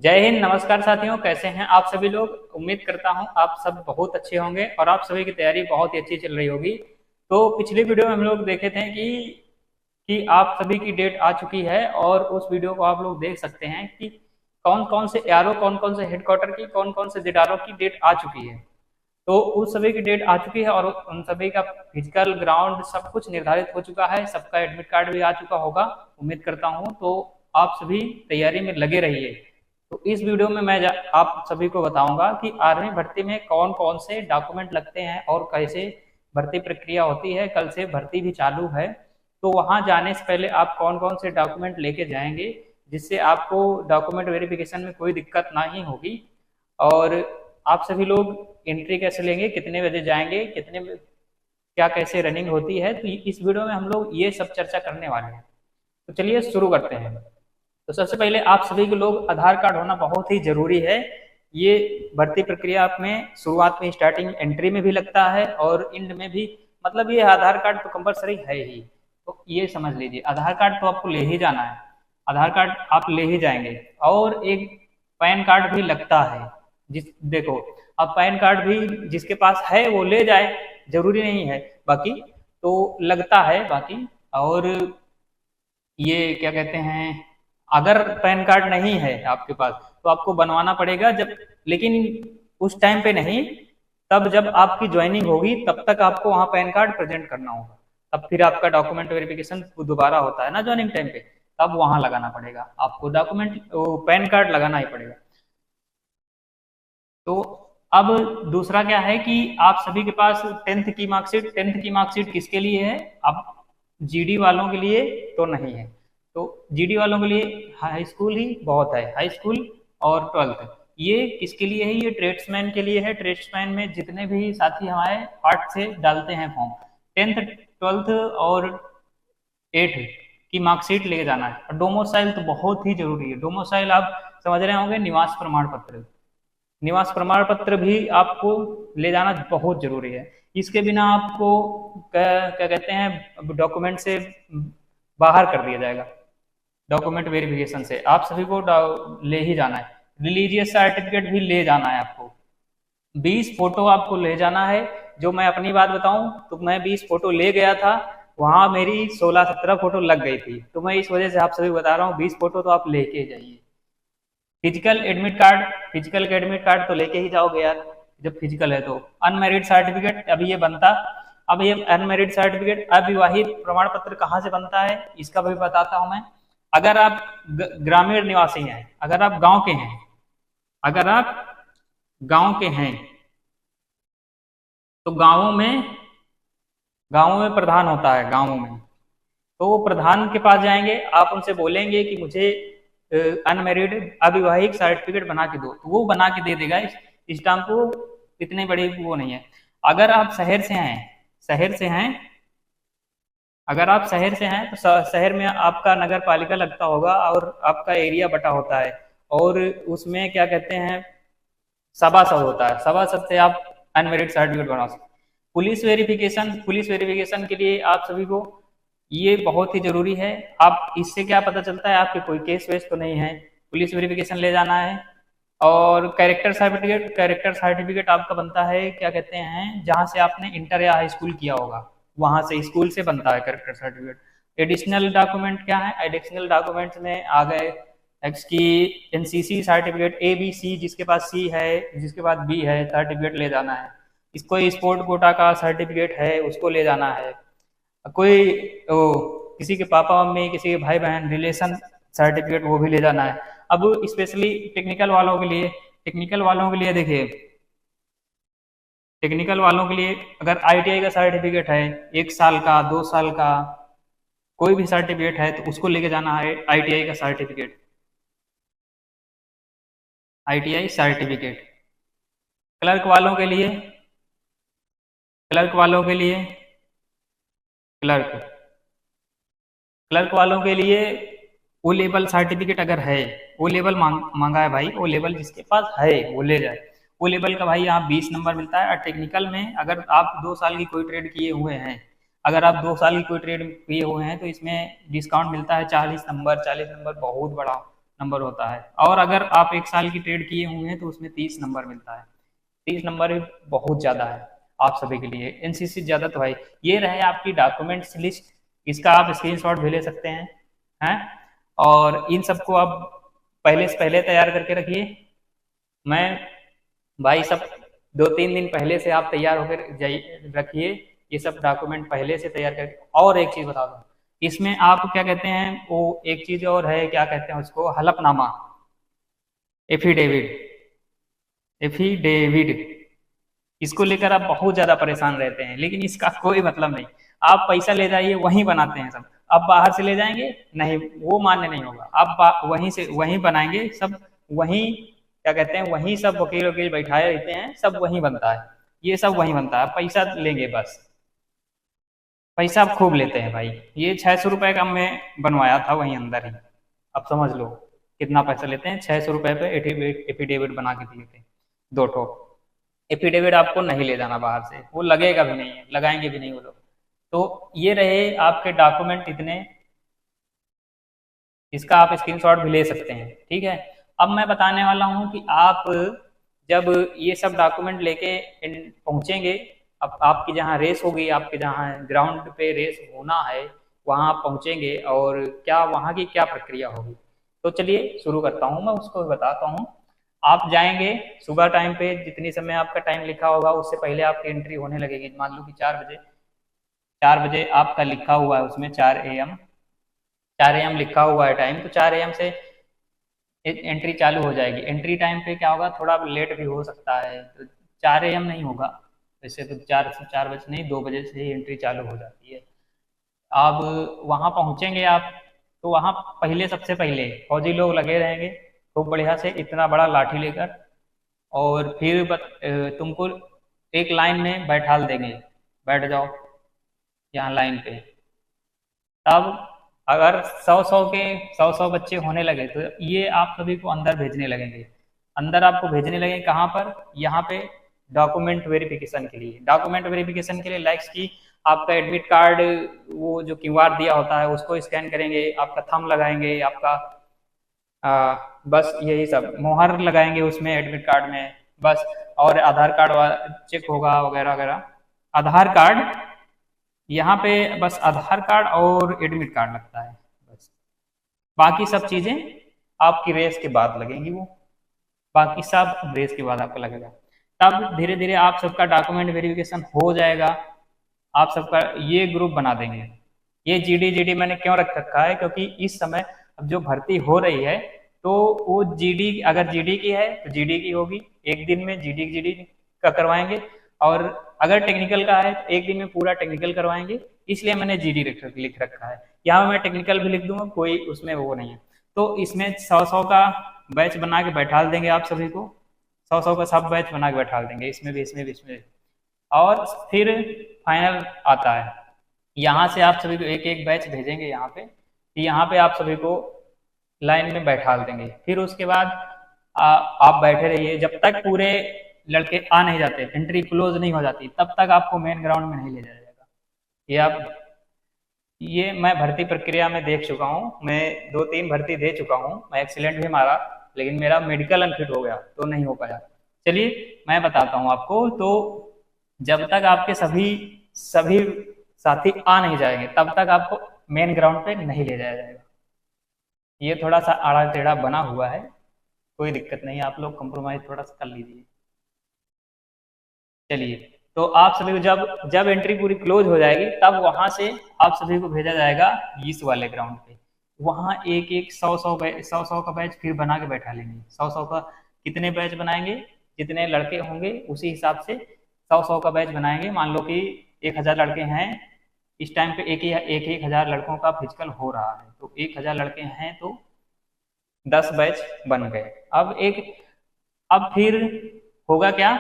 जय हिंद। नमस्कार साथियों, कैसे हैं आप सभी लोग। उम्मीद करता हूं आप सब बहुत अच्छे होंगे और आप सभी की तैयारी बहुत ही अच्छी चल रही होगी। तो पिछली वीडियो में हम लोग देखे थे कि आप सभी की डेट आ चुकी है और उस वीडियो को आप लोग देख सकते हैं कि कौन कौन से एआरओ, कौन कौन से हेडक्वार्टर की, कौन कौन से जेडआरओ की डेट आ चुकी है। तो उस सभी की डेट आ चुकी है और उन सभी का फिजिकल ग्राउंड सब कुछ निर्धारित हो चुका है। सबका एडमिट कार्ड भी आ चुका होगा, उम्मीद करता हूँ। तो आप सभी तैयारी में लगे रहिए। तो इस वीडियो में मैं आप सभी को बताऊंगा कि आर्मी भर्ती में कौन कौन से डॉक्यूमेंट लगते हैं और कैसे भर्ती प्रक्रिया होती है। कल से भर्ती भी चालू है, तो वहां जाने से पहले आप कौन कौन से डॉक्यूमेंट लेके जाएंगे जिससे आपको डॉक्यूमेंट वेरिफिकेशन में कोई दिक्कत नहीं होगी। और आप सभी लोग एंट्री कैसे लेंगे, कितने बजे जाएंगे, क्या कैसे रनिंग होती है, तो इस वीडियो में हम लोग ये सब चर्चा करने वाले हैं। तो चलिए शुरू करते हैं। तो सबसे पहले आप सभी के लोग आधार कार्ड होना बहुत ही जरूरी है। ये भर्ती प्रक्रिया में शुरुआत में स्टार्टिंग एंट्री में भी लगता है और एंड में भी, मतलब ये आधार कार्ड तो कंपलसरी है ही। तो ये समझ लीजिए, आधार कार्ड तो आपको ले ही जाना है, आधार कार्ड आप ले ही जाएंगे। और एक पैन कार्ड भी लगता है। देखो, अब पैन कार्ड भी जिसके पास है वो ले जाए, जरूरी नहीं है, बाकी तो लगता है बाकी। और ये क्या कहते हैं, अगर पैन कार्ड नहीं है आपके पास तो आपको बनवाना पड़ेगा, जब लेकिन उस टाइम पे नहीं, तब जब आपकी ज्वाइनिंग होगी तब तक आपको वहाँ पैन कार्ड प्रेजेंट करना होगा। तब फिर आपका डॉक्यूमेंट वेरिफिकेशन दोबारा होता है ना ज्वाइनिंग टाइम पे, तब वहां लगाना पड़ेगा आपको डॉक्यूमेंट, पैन कार्ड लगाना ही पड़ेगा। तो अब दूसरा क्या है कि आप सभी के पास टेंथ की मार्कशीट किसके लिए है। अब जीडी वालों के लिए तो नहीं है। तो जीडी वालों के लिए हाई स्कूल ही बहुत है, हाई स्कूल और ट्वेल्थ। ये किसके लिए है, ये ट्रेड्समैन के लिए है। ट्रेड्समैन में जितने भी साथी हमारे पार्ट से डालते हैं फॉर्म, टेंथ, ट्वेल्थ और एट की मार्कशीट लेके जाना है। और डोमोसाइल तो बहुत ही जरूरी है। डोमोसाइल आप समझ रहे होंगे, निवास प्रमाण पत्र। निवास प्रमाण पत्र भी आपको ले जाना बहुत जरूरी है। इसके बिना आपको क्या कहते हैं, डॉक्यूमेंट से बाहर कर दिया जाएगा। डॉक्यूमेंट वेरिफिकेशन से आप सभी को ले ही जाना है। रिलीजियस सर्टिफिकेट भी ले जाना है आपको। 20 फोटो आपको ले जाना है। जो मैं अपनी बात बताऊं तो मैं 20 फोटो ले गया था, वहां मेरी 16-17 फोटो लग गई थी। तो मैं इस वजह से आप सभी बता रहा हूँ, 20 फोटो तो आप लेके जाइए। फिजिकल का एडमिट कार्ड तो लेके ही जाओगे यार, जब फिजिकल है तो। अनमेरिड सर्टिफिकेट अभी ये बनता, अब ये अनमेरिड सर्टिफिकेट अविवाहित प्रमाण पत्र कहाँ से बनता है इसका भी बताता हूं मैं। अगर आप ग्रामीण निवासी हैं, अगर आप गांव के हैं, अगर आप गांव के हैं तो गांवों में प्रधान होता है गांवों में। तो वो प्रधान के पास जाएंगे, आप उनसे बोलेंगे कि मुझे अनमेरिड अविवाहित सर्टिफिकेट बना के दो, तो वो बना के दे देगा। इस टाइम को इतनी बड़ी वो नहीं है। अगर आप शहर से हैं, अगर आप शहर से हैं तो शहर में आपका नगर पालिका लगता होगा और आपका एरिया बटा होता है, और उसमें क्या कहते हैं, सभासद होता है। सभासद से आप अनमेरिड सर्टिफिकेट बना सकते। पुलिस वेरिफिकेशन के लिए आप सभी को ये बहुत ही जरूरी है। आप इससे क्या पता चलता है, आपके कोई केस वेस तो नहीं है, पुलिस वेरिफिकेशन ले जाना है। और कैरेक्टर सर्टिफिकेट आपका बनता है, क्या कहते हैं, जहां से आपने इंटर या हाई स्कूल किया होगा वहां से, स्कूल से बनता है कैरेक्टर सर्टिफिकेट। एडिशनल डॉक्यूमेंट क्या है, एडिशनल डॉक्यूमेंट्स में आ गए की एनसीसी सर्टिफिकेट, ABC, जिसके पास C है, जिसके पास B है, सर्टिफिकेट ले जाना है। इसको स्पोर्ट कोटा का सर्टिफिकेट है, उसको ले जाना है। कोई किसी के पापा मम्मी, किसी के भाई बहन रिलेशन सर्टिफिकेट, वो भी ले जाना है। अब स्पेशली टेक्निकल वालों के लिए देखिए, टेक्निकल वालों के लिए अगर ITI का सर्टिफिकेट है 1 साल का, 2 साल का, कोई भी सर्टिफिकेट है तो उसको लेके जाना है। ITI का सर्टिफिकेट, ITI सर्टिफिकेट। क्लर्क वालों के लिए, क्लर्क वालों के लिए क्लर्क क्लर्क वालों के लिए ओ लेवल सर्टिफिकेट अगर है, ओ लेवल मांगा है भाई, ओ लेवल जिसके पास है वो ले जाए। ओ लेवल का भाई यहाँ 20 नंबर मिलता है। और टेक्निकल में अगर आप 2 साल की कोई ट्रेड किए हुए हैं, अगर आप 2 साल की कोई ट्रेड किए हुए हैं तो इसमें डिस्काउंट मिलता है 40 नंबर। 40 नंबर बहुत बड़ा नंबर होता है। और अगर आप 1 साल की ट्रेड किए हुए हैं तो उसमें 30 नंबर मिलता है। 30 नंबर भी बहुत ज़्यादा है आप सभी के लिए, एनसीसी ज़्यादा तो है। ये रहे आपकी डॉक्यूमेंट्स लिस्ट, इसका आप स्क्रीनशॉट भी ले सकते हैं। और इन सबको आप पहले से पहले तैयार करके रखिए। मैं भाई सब 2-3 दिन पहले से आप तैयार होकर जाइए, रखिए ये सब डॉक्यूमेंट पहले से तैयार करके। और एक चीज़ बता दूँ, इसमें आप क्या कहते हैं, वो एक चीज़ और है, क्या कहते हैं उसको, हलफनामा, एफिडेविट, एफिडेविड, इसको लेकर आप बहुत ज्यादा परेशान रहते हैं, लेकिन इसका कोई मतलब नहीं। आप पैसा ले जाइए, वहीं बनाते हैं सब। अब बाहर से ले जाएंगे, नहीं, वो मान्य नहीं होगा। आप वहीं से वहीं बनाएंगे सब, वहीं क्या कहते हैं, वहीं सब वकील वकील बैठाए रहते हैं, सब वहीं बनता है, ये सब वहीं बनता है, पैसा लेंगे बस। पैसा आप खूब लेते हैं भाई। ये 600 रुपये का मैं बनवाया था वहीं अंदर ही, अब समझ लो कितना पैसा लेते हैं। 600 रुपये पे एफिडेविट बना के दिए थे, 2 ठो एफिडेविट। आपको नहीं ले जाना बाहर से, वो लगेगा भी नहीं है, लगाएंगे भी नहीं वो लोग। तो ये रहे आपके डॉक्यूमेंट इतने, इसका आप स्क्रीनशॉट भी ले सकते हैं, ठीक है। अब मैं बताने वाला हूँ कि आप जब ये सब डॉक्यूमेंट लेके पहुंचेंगे, अब आपकी जहाँ रेस होगी, आपके जहाँ ग्राउंड पे रेस होना है, वहाँ आप पहुंचेंगे और क्या वहाँ की क्या प्रक्रिया होगी। तो चलिए शुरू करता हूँ, मैं उसको बताता हूँ। आप जाएंगे सुबह टाइम पे, जितनी समय आपका टाइम लिखा होगा उससे पहले आपकी एंट्री होने लगेगी। मान लो कि 4 बजे, 4 बजे आपका लिखा हुआ है उसमें 4 AM, 4 AM लिखा हुआ है टाइम, तो 4 AM से एंट्री चालू हो जाएगी। एंट्री टाइम पे क्या होगा, थोड़ा लेट भी हो सकता है, तो 4 AM नहीं होगा वैसे तो, 4 बजे नहीं, 2 बजे से ही एंट्री चालू हो जाती है। अब वहाँ पहुँचेंगे आप, तो वहाँ पहले, सबसे पहले फौजी लोग लगे रहेंगे खूब बढ़िया से, इतना बड़ा लाठी लेकर, और फिर तुमको एक लाइन में बैठाल देंगे, बैठ जाओ यहाँ लाइन पे। तब अगर 100-100 बच्चे होने लगे तो ये आप सभी को अंदर भेजने लगेंगे। अंदर आपको भेजने लगेंगे कहाँ पर, यहाँ पे डॉक्यूमेंट वेरिफिकेशन के लिए। डॉक्यूमेंट वेरिफिकेशन के लिए लाइक्स की, आपका एडमिट कार्ड, वो जो QR दिया होता है उसको स्कैन करेंगे, आपका थंब लगाएंगे, आपका बस यही सब मोहर लगाएंगे उसमें एडमिट कार्ड में बस। और आधार कार्ड चेक होगा वगैरह वगैरह। आधार कार्ड यहाँ पे बस, आधार कार्ड और एडमिट कार्ड लगता है बस, बाकी सब चीजें आपकी रेस के बाद लगेंगी, वो बाकी सब रेस के बाद आपका लगेगा। तब धीरे धीरे आप सबका डॉक्यूमेंट वेरिफिकेशन हो जाएगा, आप सबका ये ग्रुप बना देंगे। ये GD मैंने क्यों रख रखा है, क्योंकि इस समय अब जो भर्ती हो रही है, तो वो GD, अगर GD की है तो GD की होगी, एक दिन में GD का करवाएंगे। और अगर टेक्निकल का है तो एक दिन में पूरा टेक्निकल करवाएंगे, इसलिए मैंने GD लिख रखा है। यहाँ मैं टेक्निकल भी लिख दूंगा, कोई उसमें वो नहीं है। तो इसमें 100-100 का बैच बना के बैठा देंगे आप सभी को, 100-100 का सब बैच बना के बैठा देंगे, इसमें भी, इसमें भी, इसमें भी। और फिर फाइनल आता है, यहाँ से आप सभी को एक एक बैच भेजेंगे यहाँ पे, यहाँ पे आप सभी को लाइन में बैठा देंगे। फिर उसके बाद आप बैठे रहिए जब तक पूरे लड़के आ नहीं जाते, एंट्री क्लोज नहीं हो जाती, तब तक आपको मेन ग्राउंड में नहीं ले जाया जाएगा। ये मैं भर्ती प्रक्रिया में देख चुका हूँ, मैं 2-3 भर्ती दे चुका हूँ, मैं एक्सीलेंट भी मारा, लेकिन मेरा मेडिकल अनफिट हो गया तो नहीं हो पाया। चलिए मैं बताता हूँ आपको। तो जब तक आपके सभी सभी साथी आ नहीं जाएंगे, तब तक आपको मेन ग्राउंड पे नहीं ले जाया जाएगा। ये थोड़ा सा आड़ा टेढ़ा बना हुआ है, कोई दिक्कत नहीं, आप लोग कंप्रोमाइज थोड़ा सा कर लीजिए। चलिए, तो आप सभी को जब जब एंट्री पूरी क्लोज हो जाएगी, तब वहां से आप सभी को भेजा जाएगा इस वाले ग्राउंड पे। वहां एक एक 100-100 का बैच फिर बना के बैठा लेंगे। 100-100 का कितने बैच बनाएंगे, जितने लड़के होंगे उसी हिसाब से 100-100 का बैच बनाएंगे। मान लो कि 1000 लड़के हैं, इस टाइम पे एक हजार लड़कों का फिजिकल हो रहा है, तो 1000 लड़के हैं तो 10 बैच बन गए। अब फिर होगा क्या,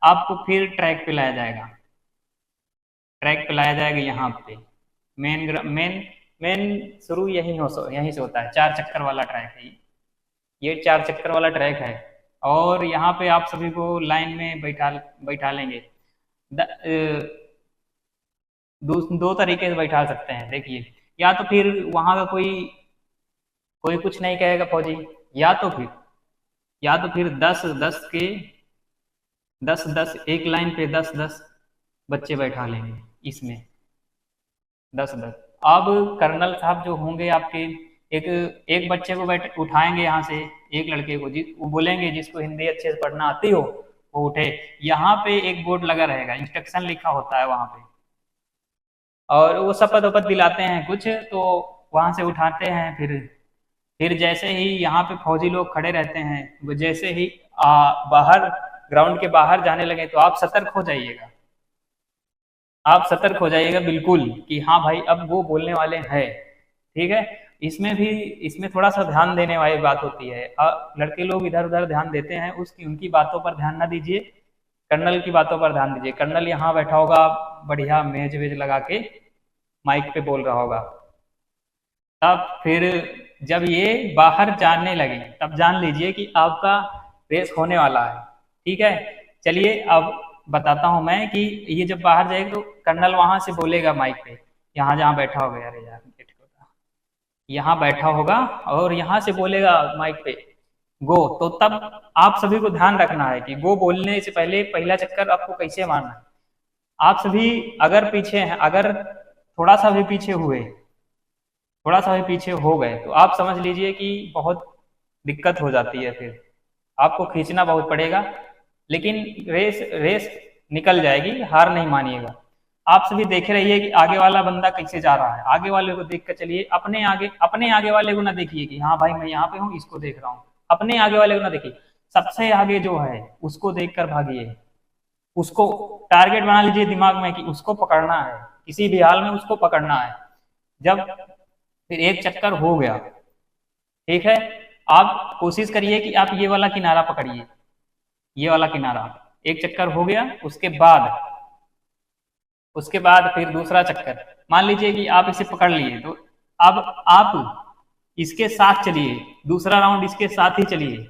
आपको फिर ट्रैक पे लाया जाएगा, ट्रैक पे लाया जाएगा यहाँ पे। मेन मेन मेन शुरू यहीं से होता है, 4 चक्कर वाला ट्रैक है ये 4 चक्कर वाला ट्रैक है। और यहाँ पे आप सभी को लाइन में बैठा लेंगे। दो तरीके से बैठा सकते हैं, देखिए, या तो फिर वहाँ का कोई कुछ नहीं कहेगा फौजी, या तो फिर या तो फिर 10 10 एक लाइन पे 10 10 बच्चे बैठा लेंगे इसमें, 10 10। अब कर्नल साहब जो होंगे आपके, एक एक बच्चे को बैठ उठाएंगे यहाँ से, एक लड़के को, वो बोलेंगे जिसको हिंदी अच्छे से पढ़ना आती हो वो उठे। यहाँ पे एक बोर्ड लगा रहेगा, इंस्ट्रक्शन लिखा होता है वहां पे, और वो शपथ वपथ दिलाते हैं कुछ, तो वहां से उठाते हैं। फिर जैसे ही यहाँ पे फौजी लोग खड़े रहते हैं, वो जैसे ही बाहर, ग्राउंड के बाहर जाने लगे तो आप सतर्क हो जाइएगा, आप सतर्क हो जाइएगा बिल्कुल कि हाँ भाई अब वो बोलने वाले हैं। ठीक है, इसमें थोड़ा सा ध्यान देने वाली बात होती है। लड़के लोग इधर उधर ध्यान देते हैं, उसकी उनकी बातों पर ध्यान ना दीजिए, कर्नल की बातों पर ध्यान दीजिए। कर्नल यहाँ बैठा होगा बढ़िया मेज वेज लगा के, माइक पे बोल रहा होगा। तब फिर जब ये बाहर जाने लगे तब जान लीजिए कि आपका रेस होने वाला है। ठीक है, चलिए अब बताता हूं मैं कि ये जब बाहर जाएगा तो कर्नल वहां से बोलेगा माइक पे, यहाँ जहाँ बैठा होगा, यार यार यहाँ बैठा होगा और यहाँ से बोलेगा माइक पे गो। तो तब आप सभी को ध्यान रखना है कि गो बोलने से पहले पहला चक्कर आपको कैसे मारना है। आप सभी अगर पीछे हैं, अगर थोड़ा सा भी पीछे हुए, थोड़ा सा भी पीछे हो गए तो आप समझ लीजिए कि बहुत दिक्कत हो जाती है, फिर आपको खींचना बहुत पड़ेगा। लेकिन रेस रेस निकल जाएगी, हार नहीं मानिएगा। आप सभी देखे रहिए कि आगे वाला बंदा कैसे जा रहा है, आगे वाले को देख कर चलिए। अपने आगे वाले को ना देखिए कि हाँ भाई मैं यहाँ पे हूँ इसको देख रहा हूँ, अपने आगे वाले को ना देखिए, सबसे आगे जो है उसको देख कर भागिए। उसको टारगेट बना लीजिए दिमाग में कि उसको पकड़ना है, किसी भी हाल में उसको पकड़ना है। जब फिर एक चक्कर हो गया, ठीक है, आप कोशिश करिए कि आप ये वाला किनारा पकड़िए, ये वाला किनारा। एक चक्कर हो गया, उसके बाद फिर दूसरा चक्कर। मान लीजिए कि आप इसे पकड़ लिए, तो अब आप इसके साथ चलिए, दूसरा राउंड इसके साथ ही चलिए,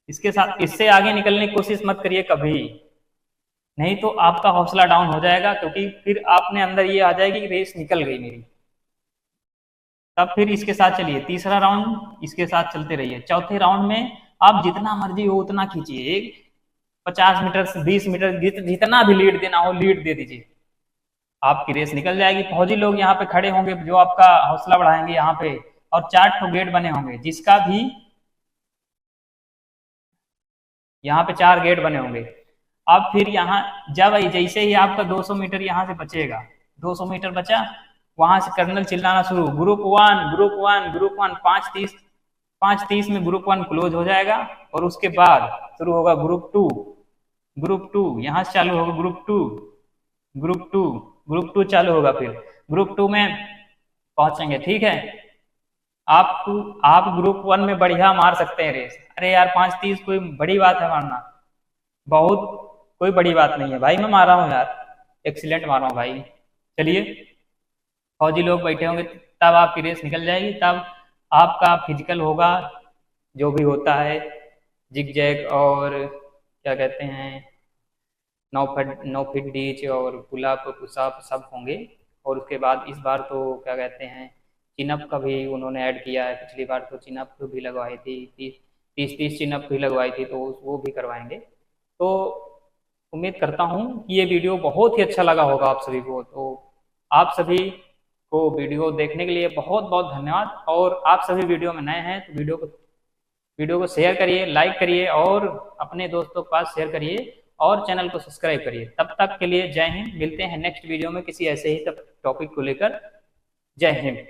इसके साथ, इससे आगे निकलने की कोशिश मत करिए कभी, नहीं तो आपका हौसला डाउन हो जाएगा, क्योंकि फिर आपने अंदर ये आ जाएगी कि रेस निकल गई मेरी। तब फिर इसके साथ चलिए, तीसरा राउंड इसके साथ चलते रहिए। चौथे राउंड में आप जितना मर्जी हो उतना खींचिए, 50 मीटर से 20 मीटर जितना भी लीड देना हो लीड दे दीजिए, आपकी रेस निकल जाएगी। फौजी लोग यहाँ पे खड़े होंगे जो आपका हौसला बढ़ाएंगे यहाँ पे, और 4 गेट बने होंगे, जिसका भी यहाँ पे 4 गेट बने होंगे। अब फिर यहाँ जब जैसे ही आपका 200 मीटर यहाँ से बचेगा, 200 मीटर बचा, वहां से कर्नल चिल्लाना शुरू, ग्रुप 1 ग्रुप 1 ग्रुप 1, 5:30 में ग्रुप 1 क्लोज हो जाएगा, और उसके बाद शुरू होगा ग्रुप 2 यहाँ से चालू होगा, ग्रुप 2 चालू होगा। फिर ग्रुप 2 में पहुंचेंगे। ठीक है, आप ग्रुप 1 में बढ़िया मार सकते हैं रेस। अरे यार 5:30 कोई बड़ी बात है मारना, बहुत कोई बड़ी बात नहीं है भाई, मैं मार रहा हूँ यार, एक्सीलेंट मार रहा हूँ भाई। चलिए, फौजी लोग बैठे होंगे, तब आपकी रेस निकल जाएगी। तब आपका फिजिकल होगा, जो भी होता है, जिग जैग और क्या कहते हैं 9 फीट डीच और पुलअप पुशअप सब होंगे। और उसके बाद इस बार तो क्या कहते हैं चिनअप का भी उन्होंने ऐड किया है, पिछली बार तो चिनअप भी लगवाई थी, 30 चिनअप भी लगवाई थी, तो वो भी करवाएंगे। तो उम्मीद करता हूँ कि ये वीडियो बहुत ही अच्छा लगा होगा आप सभी को। तो आप सभी को वीडियो देखने के लिए बहुत बहुत धन्यवाद। और आप सभी वीडियो में नए हैं तो वीडियो को शेयर करिए, लाइक करिए, और अपने दोस्तों के पास शेयर करिए, और चैनल को सब्सक्राइब करिए। तब तक के लिए जय हिंद। मिलते हैं नेक्स्ट वीडियो में किसी ऐसे ही टॉपिक को लेकर। जय हिंद।